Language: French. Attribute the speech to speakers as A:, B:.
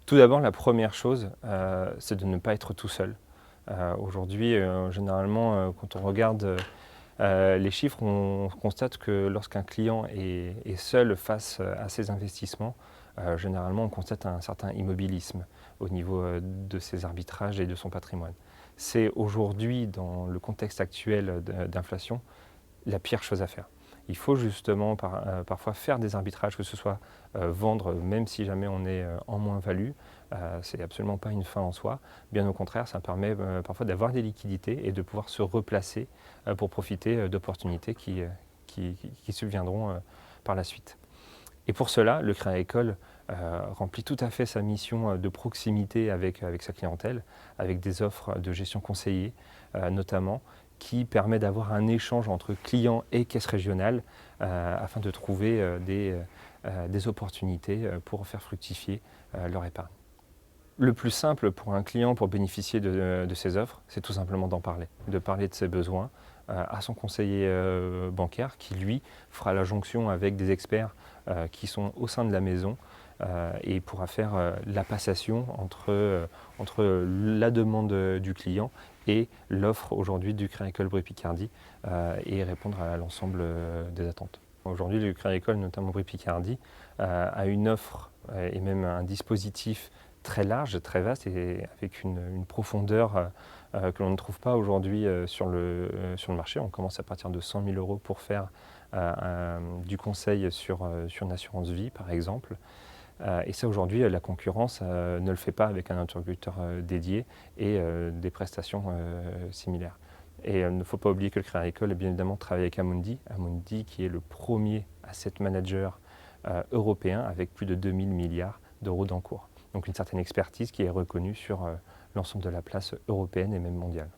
A: Tout d'abord, la première chose, c'est de ne pas être tout seul. Aujourd'hui, généralement, quand on regarde les chiffres, on constate que lorsqu'un client est seul face à ses investissements, généralement, on constate un certain immobilisme au niveau de ses arbitrages et de son patrimoine. C'est aujourd'hui, dans le contexte actuel d'inflation, la pire chose à faire. Il faut justement parfois faire des arbitrages, que ce soit vendre, même si jamais on est en moins-value. C'est absolument pas une fin en soi. Bien au contraire, ça permet parfois d'avoir des liquidités et de pouvoir se replacer pour profiter d'opportunités qui subviendront par la suite. Et pour cela, le Crédit Agricole remplit tout à fait sa mission de proximité avec sa clientèle, avec des offres de gestion conseillée notamment, qui permet d'avoir un échange entre clients et caisse régionale afin de trouver des opportunités pour faire fructifier leur épargne. Le plus simple pour un client pour bénéficier de ces offres, c'est tout simplement d'en parler, de parler de ses besoins à son conseiller bancaire qui, lui, fera la jonction avec des experts qui sont au sein de la maison et pourra faire la passation entre la demande du client et l'offre aujourd'hui du Crédit Agricole Brie Picardie et répondre à l'ensemble des attentes. Aujourd'hui, le Crédit Agricole, notamment Brie Picardie, a une offre et même un dispositif très large, très vaste et avec une profondeur que l'on ne trouve pas aujourd'hui sur le marché. On commence à partir de 100 000 € pour faire du conseil sur une assurance vie, par exemple. Et ça, aujourd'hui, la concurrence ne le fait pas avec un interlocuteur dédié et des prestations similaires. Et il ne faut pas oublier que le Crédit Agricole, bien évidemment, travaille avec Amundi. Amundi, qui est le premier asset manager européen avec plus de 2000 milliards d'euros d'encours. Donc une certaine expertise qui est reconnue sur l'ensemble de la place européenne et même mondiale.